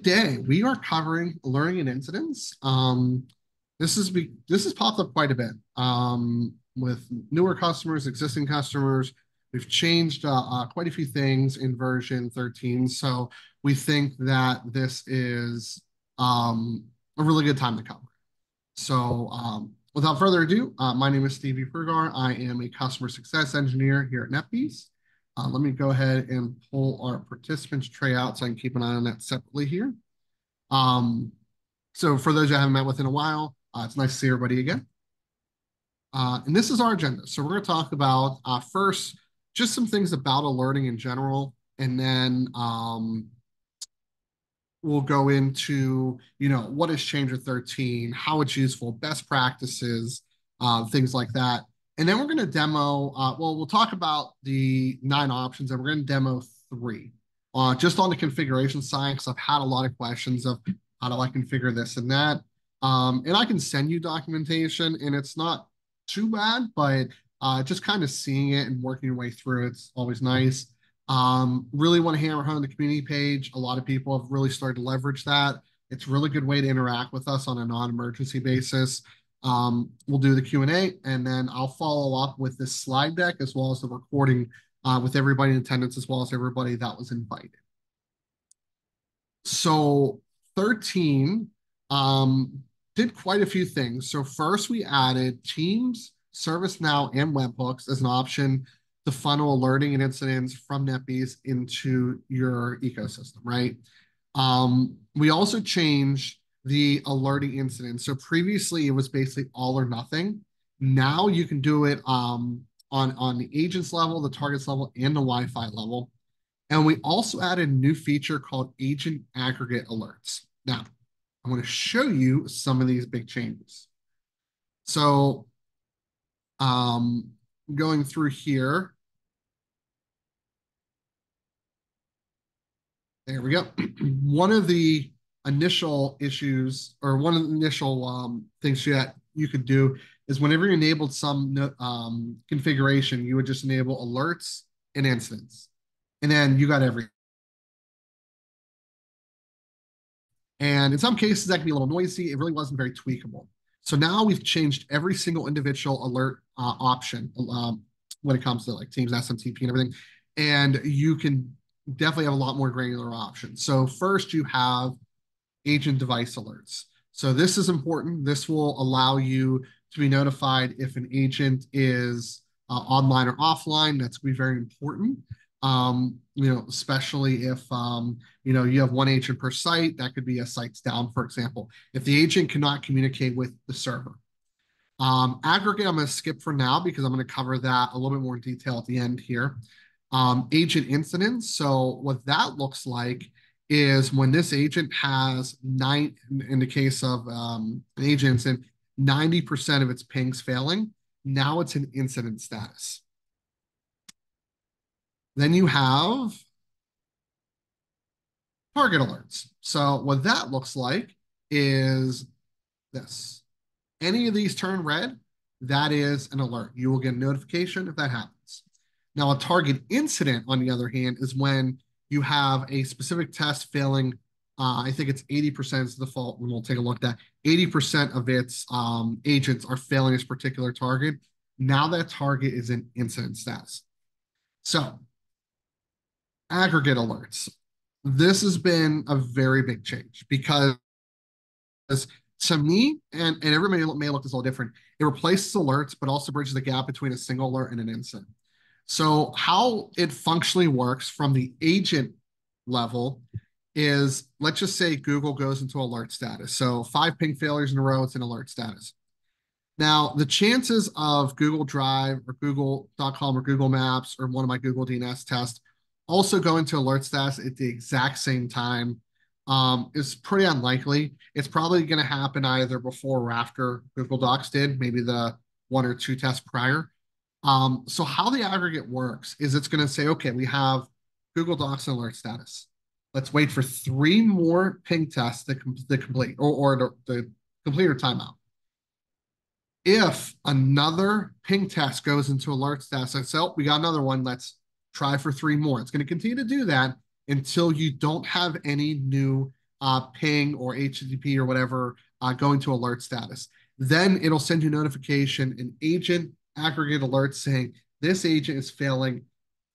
Today we are covering learning and incidents. This has popped up quite a bit with newer customers, existing customers. We've changed quite a few things in version 13, so we think that this is a really good time to cover. So, without further ado, my name is Stevie Pergar. I am a customer success engineer here at NetBeez. Let me go ahead and pull our participants tray out so I can keep an eye on that separately here. Um, so for those I haven't met with in a while, it's nice to see everybody again. And this is our agenda. So we're going to talk about first just some things about alerting in general, and then we'll go into what has changed with 13, how it's useful, best practices, things like that. And then we're going to demo. We'll talk about the 9 options, and we're going to demo 3. Just on the configuration side, because I've had a lot of questions of how do I configure this and that. And I can send you documentation, and it's not too bad, but just kind of seeing it and working your way through it's always nice. Really want to hammer home the community page. A lot of people have really started to leverage that. It's a really good way to interact with us on a non-emergency basis. We'll do the Q&A, and then I'll follow up with this slide deck as well as the recording with everybody in attendance as well as everybody that was invited. So 13 did quite a few things. So first we added Teams, ServiceNow, and Webhooks as an option to funnel alerting and incidents from NetBeez into your ecosystem, right? We also changed the alerting incidents. So previously it was basically all or nothing. Now you can do it on the agents level, the targets level, and the Wi-Fi level. And we also added a new feature called agent aggregate alerts. Now, I want to show you some of these big changes. So, going through here, there we go. One of the initial issues, or one of the initial things that you could do is whenever you enabled some configuration, you would just enable alerts and incidents. And then you got everything. And in some cases, that can be a little noisy. It really wasn't very tweakable. So now we've changed every single individual alert option when it comes to like Teams, SMTP, and everything. And you can definitely have a lot more granular options. So first, you have agent device alerts. So this is important. This will allow you to be notified if an agent is online or offline. That's going to be very important. Especially if you have one agent per site, that could be a site's down, for example. If the agent cannot communicate with the server. Aggregate, I'm going to skip for now because I'm going to cover that a little bit more in detail at the end here. Agent incidents. So what that looks like is when this agent has in the case of an agent incident, 90% of its pings failing. Now it's an incident status. Then you have target alerts. So what that looks like is this. Any of these turn red, that is an alert. You will get a notification if that happens. Now, a target incident, on the other hand, is when you have a specific test failing. I think it's 80% is the default, and we'll take a look at that. 80% of its agents are failing this particular target. Now that target is in incident status. So aggregate alerts. This has been a very big change because to me, and everybody may look this a little different, it replaces alerts, but also bridges the gap between a single alert and an incident. So how it functionally works from the agent level is, let's just say Google goes into alert status. So 5 ping failures in a row, it's in alert status. Now, the chances of Google Drive or Google.com or Google Maps or one of my Google DNS tests also go into alert status at the exact same time is pretty unlikely. It's probably going to happen either before or after Google Docs did, maybe the 1 or 2 tests prior. So how the aggregate works is it's going to say, okay, we have Google Docs and alert status. Let's wait for 3 more ping tests to complete or the complete or timeout. If another ping test goes into alert status, and so we got another one, let's try for 3 more. It's going to continue to do that until you don't have any new ping or HTTP or whatever going to alert status. Then it'll send you notification, an agent aggregate alert saying this agent is failing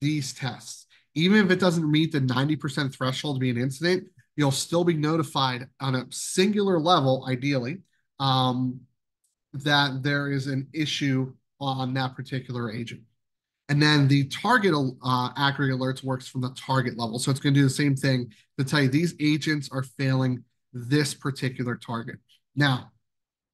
these tests. Even if it doesn't meet the 90% threshold to be an incident, you'll still be notified on a singular level, ideally, that there is an issue on that particular agent. And then the target aggregate alerts works from the target level. So it's going to do the same thing to tell you these agents are failing this particular target. Now,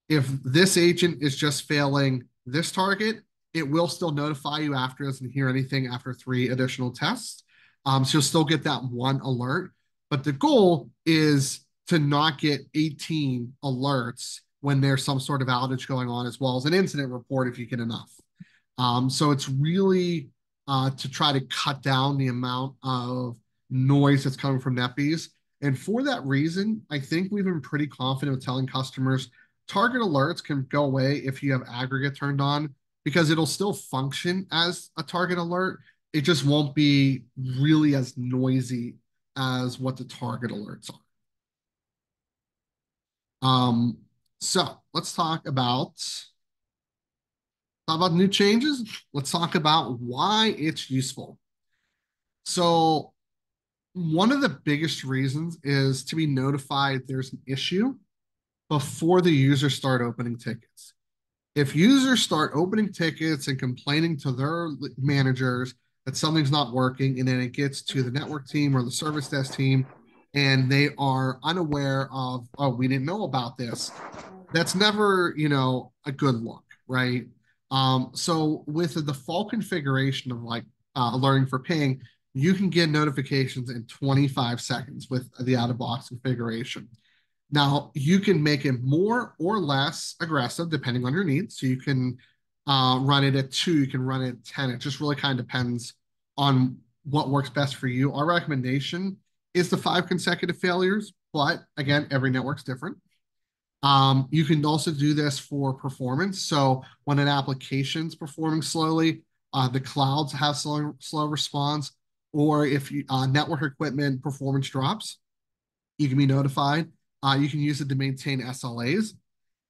if this agent is just failing this target, it will still notify you after it doesn't hear anything after 3 additional tests. So you'll still get that one alert. But the goal is to not get 18 alerts when there's some sort of outage going on, as well as an incident report if you get enough. So it's really to try to cut down the amount of noise that's coming from NetBeez. And for that reason, I think we've been pretty confident with telling customers target alerts can go away if you have aggregate turned on, because it'll still function as a target alert. It just won't be really as noisy as what the target alerts are. So let's talk about new changes. Let's talk about why it's useful. So one of the biggest reasons is to be notified there's an issue before the users start opening tickets. If users start opening tickets and complaining to their managers that something's not working, and then it gets to the network team or the service desk team, and they are unaware of, oh, we didn't know about this, that's never, a good look, right? So with the default configuration of like alerting for ping, you can get notifications in 25 seconds with the out-of-box configuration. Now, you can make it more or less aggressive depending on your needs. So you can run it at 2, you can run it at 10. It just really kind of depends on what works best for you. Our recommendation is the 5 consecutive failures, but again, every network's different. You can also do this for performance. So when an application's performing slowly, the clouds have slow response, or if network equipment performance drops, you can be notified. You can use it to maintain SLAs.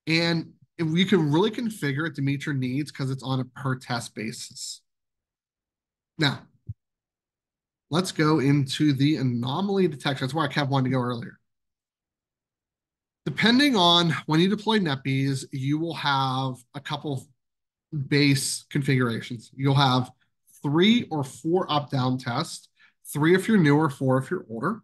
And you can really configure it to meet your needs because it's on a per test basis. Now, let's go into the anomaly detection. That's where I kept wanting to go earlier. Depending on when you deploy NetBeez, you will have a couple base configurations. You'll have 3 or 4 up-down tests, 3 if you're newer, 4 if you're older.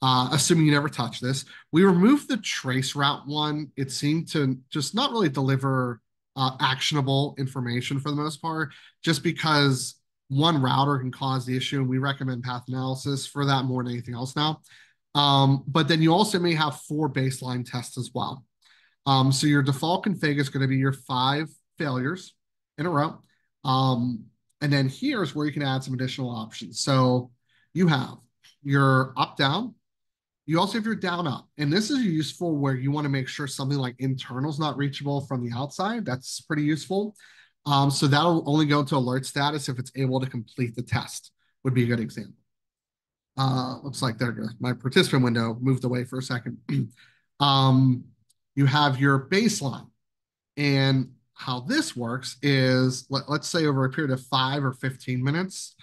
Assuming you never touch this. We removed the trace route one. It seemed to just not really deliver actionable information for the most part, just because one router can cause the issue, and we recommend path analysis for that more than anything else now. But then you also may have 4 baseline tests as well. So your default config is going to be your 5 failures in a row. And then here's where you can add some additional options. So you have your up-down. You also have your down up, and this is useful where you want to make sure something like internal is not reachable from the outside. That's pretty useful. So that'll only go into alert status if it's able to complete the test, would be a good example. Looks like there my participant window moved away for a second. You have your baseline, and how this works is, let's say over a period of 5 or 15 minutes,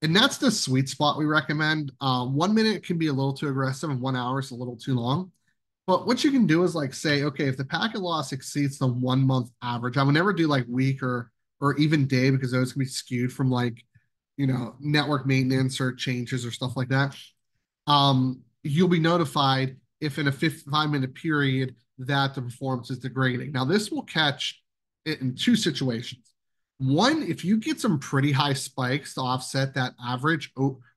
and that's the sweet spot we recommend. 1 minute can be a little too aggressive, and 1 hour is a little too long. But what you can do is like say, okay, if the packet loss exceeds the 1 month average, I would never do like week or even day, because those can be skewed from like, network maintenance or changes or stuff like that. You'll be notified if in a 5-minute period that the performance is degrading. Now, this will catch it in 2 situations. One, if you get some pretty high spikes to offset that average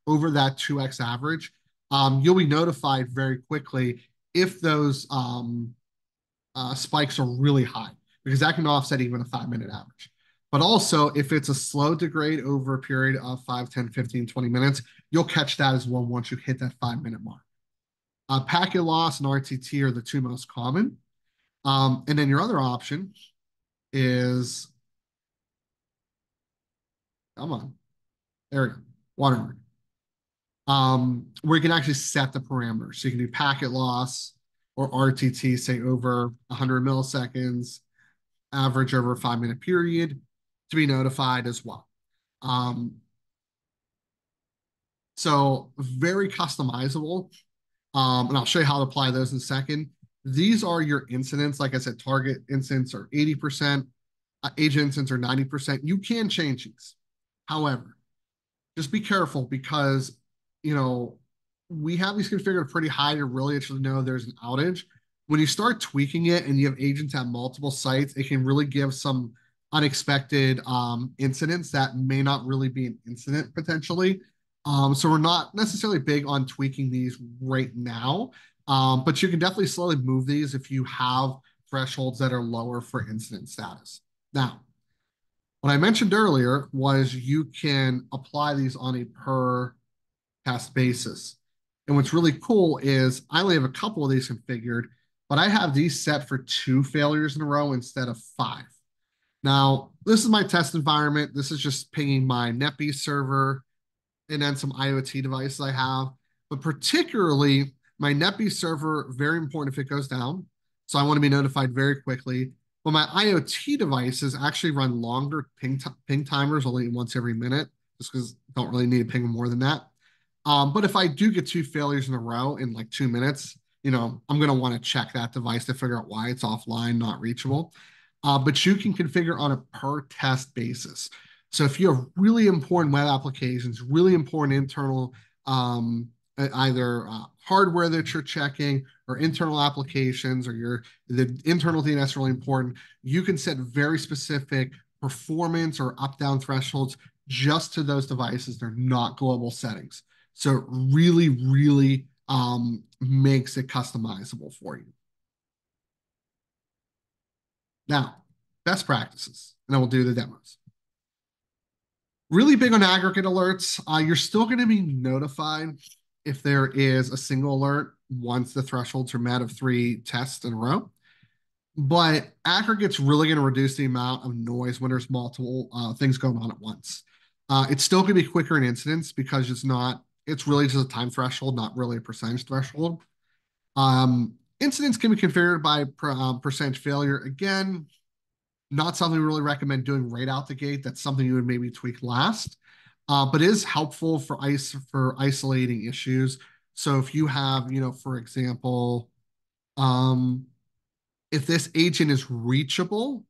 over that 2x average, you'll be notified very quickly if those spikes are really high, because that can offset even a 5-minute average. But also, if it's a slow degrade over a period of 5, 10, 15, 20 minutes, you'll catch that as well once you hit that 5-minute mark. Packet loss and RTT are the 2 most common. And then your other option is, come on, there we go, watermark. where you can actually set the parameters. So you can do packet loss or RTT, say over 100 milliseconds, average over a 5-minute period to be notified as well. Um, so very customizable. And I'll show you how to apply those in a second. These are your incidents. Like I said, target incidents are 80%, agent incidents are 90%. You can change these. However, just be careful because, you know, we have these configured pretty high to really actually know there's an outage. When you start tweaking it and you have agents at multiple sites, it can really give some unexpected incidents that may not really be an incident potentially. So we're not necessarily big on tweaking these right now, but you can definitely slowly move these if you have thresholds that are lower for incident status. Now, what I mentioned earlier was you can apply these on a per test basis. And what's really cool is I only have a couple of these configured, but I have these set for 2 failures in a row instead of 5. Now, this is my test environment. This is just pinging my NetBeez server and then some IoT devices I have. But particularly, my NetBeez server, very important if it goes down. So I want to be notified very quickly. But my IoT devices actually run longer ping timers, only once every minute, just because I don't really need to ping more than that. But if I do get 2 failures in a row in like 2 minutes, I'm going to want to check that device to figure out why it's offline, not reachable. But you can configure on a per test basis. So if you have really important web applications, really important internal, either hardware that you're checking or internal applications or the internal DNS is really important, you can set very specific performance or up-down thresholds just to those devices. They're not global settings. So it really, really makes it customizable for you. Now, best practices, and then we'll do the demos. Really big on aggregate alerts. You're still going to be notified if there is a single alert once the thresholds are met of 3 tests in a row. But aggregate's really going to reduce the amount of noise when there's multiple things going on at once. It's still going to be quicker in incidents because it's really just a time threshold, not really a percentage threshold. Incidents can be configured by percentage failure. Again, not something we really recommend doing right out the gate. That's something you would maybe tweak last, but is helpful for isolating issues. So if you have, for example, if this agent is reachable,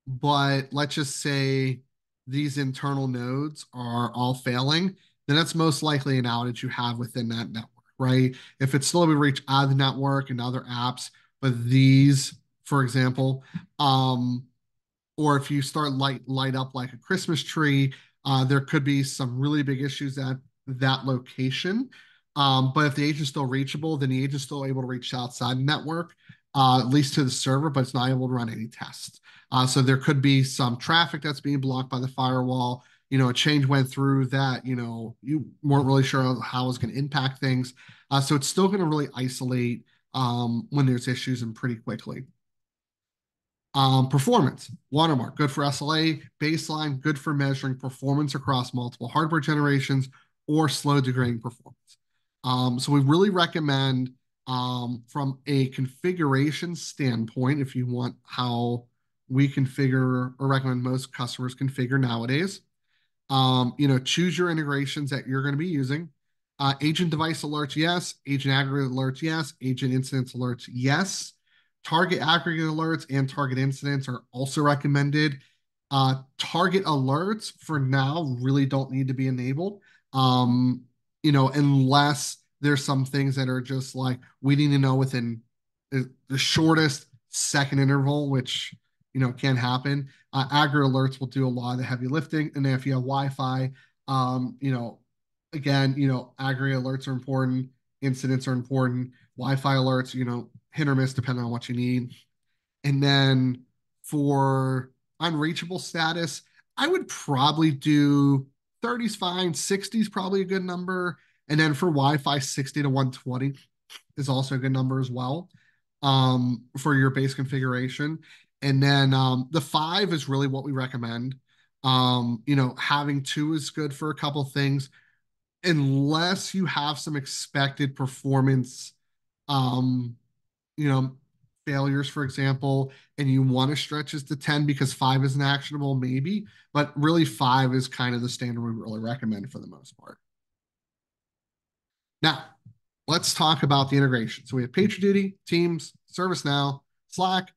but let's just say these internal nodes are all failing, then that's most likely an outage you have within that network, right? If it's still able to reach out of the network and other apps, but these, for example, or if you start light up like a Christmas tree, there could be some really big issues at that location. But if the agent's still reachable, then the agent's still able to reach outside the network, at least to the server, but it's not able to run any tests. So there could be some traffic that's being blocked by the firewall. A change went through that, you weren't really sure how it was going to impact things. So it's still going to really isolate when there's issues and pretty quickly. Performance, watermark, good for SLA, baseline, good for measuring performance across multiple hardware generations or slow degrading performance. So we really recommend from a configuration standpoint, if you want how we configure or recommend most customers configure nowadays, choose your integrations that you're going to be using. Agent device alerts, yes. Agent aggregate alerts, yes. Agent incidents alerts, yes. Target aggregate alerts and target incidents are also recommended. Target alerts for now really don't need to be enabled, unless there's some things that are just like we need to know within the shortest second interval, which can happen. Aggregate alerts will do a lot of the heavy lifting, and then if you have Wi-Fi, again, aggregate alerts are important, incidents are important, Wi-Fi alerts, hit or miss depending on what you need. And then for unreachable status, I would probably do 30's fine, 60's probably a good number. And then for Wi-Fi, 60 to 120 is also a good number as well for your base configuration. And then the 5 is really what we recommend. Having 2 is good for a couple things. unless you have some expected performance, um, you know, failures, for example, and you want to stretch this to 10 because 5 isn't actionable, maybe, but really 5 is kind of the standard we really recommend for the most part. Now, let's talk about the integration. So we have PagerDuty, Teams, ServiceNow, Slack,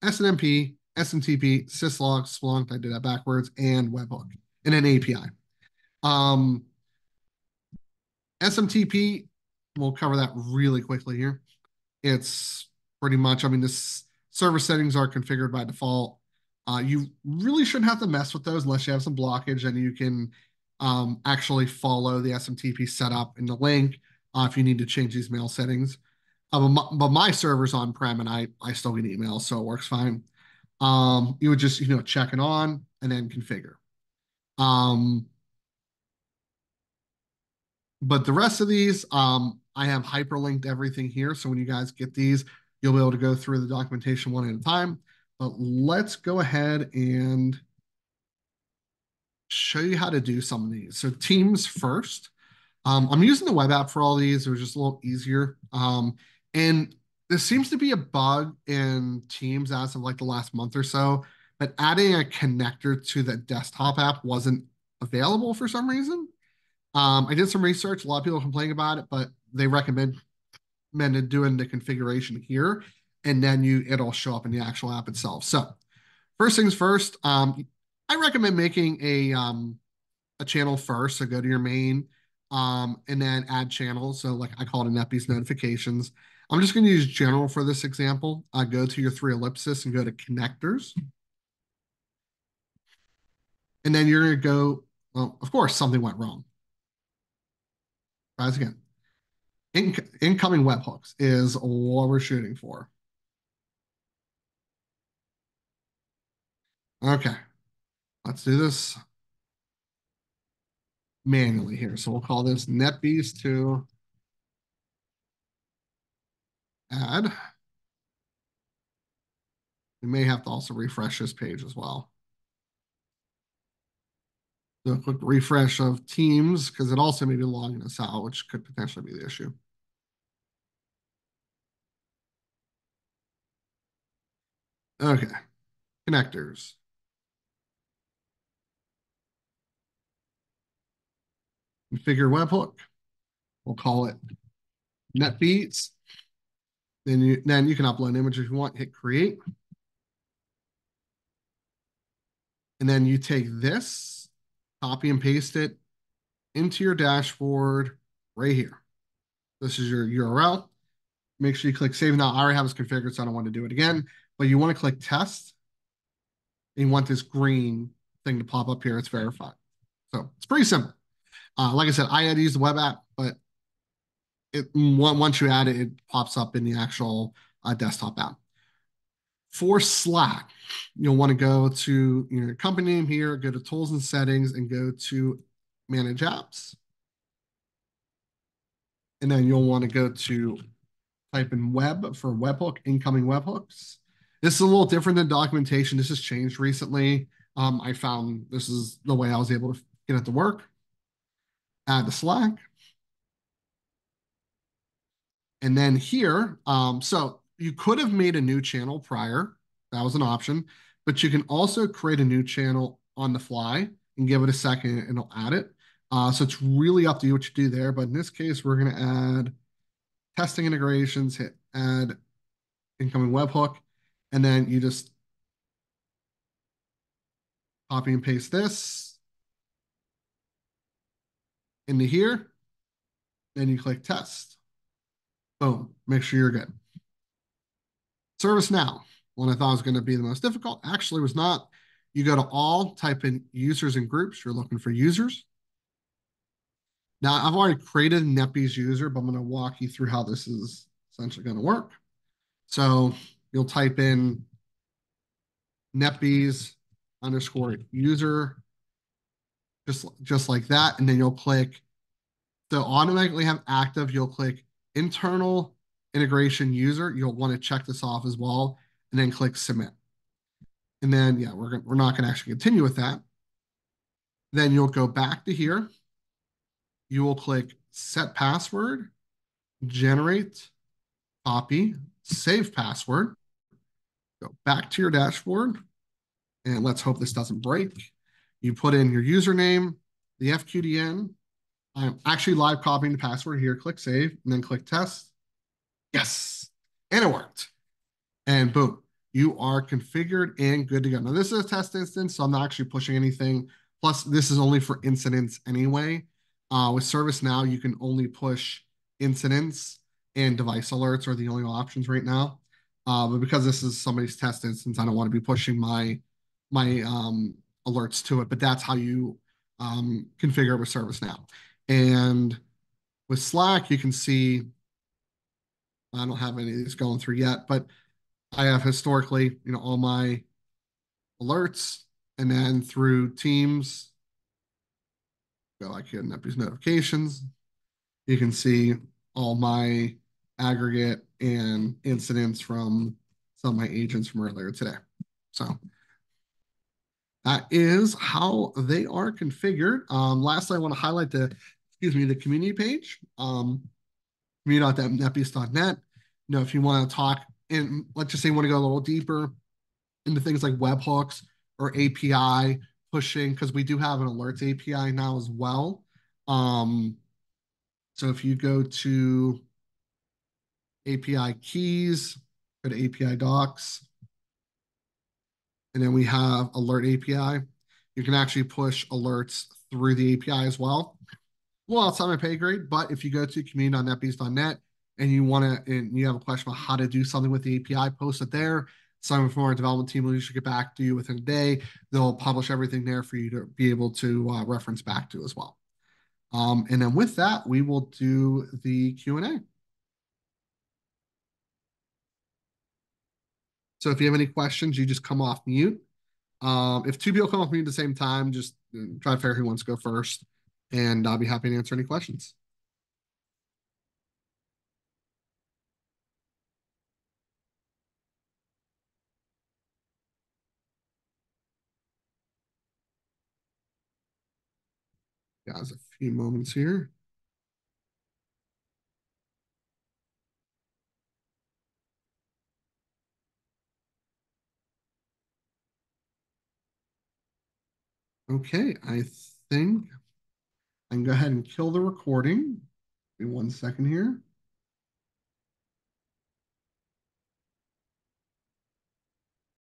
SNMP, SMTP, Syslog, Splunk, I did that backwards, and Webhook, and an API. SMTP, we'll cover that really quickly here. It's pretty much, I mean, this server settings are configured by default. You really shouldn't have to mess with those unless you have some blockage, and you can actually follow the SMTP setup in the link if you need to change these mail settings. But my server's on-prem, and I still get emails, so it works fine. You would just, check it on and then configure. But the rest of these, I have hyperlinked everything here. So when you guys get these, you'll be able to go through the documentation one at a time. But let's go ahead and show you how to do some of these. So Teams first. I'm using the web app for all these. It was just a little easier. And there seems to be a bug in Teams as of like the last month or so, but adding a connector to the desktop app wasn't available for some reason. I did some research. A lot of people complain about it, but they recommended doing the configuration here, and then it'll show up in the actual app itself. So first things first, I recommend making a channel first. So go to your main, and then add channels. So like I call it a NetBeez notifications. I'm just going to use general for this example. Go to your 3 ellipsis and go to connectors. And then you're going to go, well, of course, something went wrong. Try this again. Incoming webhooks is what we're shooting for. Okay, let's do this manually here. So we'll call this NetBeez to add. We may have to also refresh this page as well. Do a quick refresh of Teams because it also may be logging us out, which could potentially be the issue. Okay, connectors. Configure webhook. We'll call it NetBeez. Then you can upload an image if you want, hit create. And then you take this, copy and paste it into your dashboard right here. This is your URL. Make sure you click save. Now, I already have this configured, so I don't want to do it again. But you want to click test. And you want this green thing to pop up here. It's verified. So it's pretty simple. Like I said, I had to use the web app, but once you add it, it pops up in the actual desktop app. For Slack, you'll want to go to your company name here, go to tools and settings, and go to manage apps. And then you'll want to go to type in web for webhook, incoming webhooks. This is a little different than documentation. This has changed recently. I found this is the way I was able to get it to work. Add the Slack. And then here, so you could have made a new channel prior. That was an option. But you can also create a new channel on the fly and give it a second and it'll add it. So it's really up to you what you do there. But in this case, we're going to add testing integrations, hit add incoming webhook, and then you just copy and paste this into here. Then you click test. Boom, make sure you're good. ServiceNow, one I thought was going to be the most difficult, actually was not. You go to all, type in users and groups. You're looking for users. Now, I've already created a NetBeez user, but I'm going to walk you through how this is essentially going to work. So you'll type in NetBeez underscore user, just like that. And then you'll click, to automatically have active, you'll click internal integration user. You'll want to check this off as well, and then click submit. And then, yeah, we're not going to actually continue with that. Then you'll go back to here. you will click Set Password, Generate, Copy, Save Password, go back to your dashboard, and let's hope this doesn't break. You put in your username, the FQDN. I'm actually live copying the password here. Click Save, and then click Test. Yes, and it worked. And boom, you are configured and good to go. Now, this is a test instance, so I'm not actually pushing anything. Plus, this is only for incidents anyway. With ServiceNow, you can only push incidents, and device alerts are the only options right now. But because this is somebody's test instance, I don't want to be pushing my alerts to it. But that's how you configure it with ServiceNow. And with Slack, you can see I don't have any of these going through yet, but I have historically, all my alerts, and then through Teams, go like here, NetBeez notifications. You can see all my aggregate and incidents from some of my agents from earlier today. So that is how they are configured. Lastly, I want to highlight the community page, community.netbeez.net. If you want to talk, and let's just say you want to go a little deeper into things like webhooks or API pushing, because we do have an alerts API now as well. So if you go to API keys, go to API docs, and then we have alert API. You can actually push alerts through the API as well. Well, outside my pay grade, but if you go to community.netbeez.net and you have a question about how to do something with the API, post it there. Someone from our development team will usually get back to you within a day. They'll publish everything there for you to be able to reference back to as well. And then with that, we will do the Q&A. So if you have any questions, you just come off mute. If two people come off mute at the same time, just try to figure who wants to go first, and I'll be happy to answer any questions. Guys, a few moments here. Okay, I think I can go ahead and kill the recording. Give me 1 second here.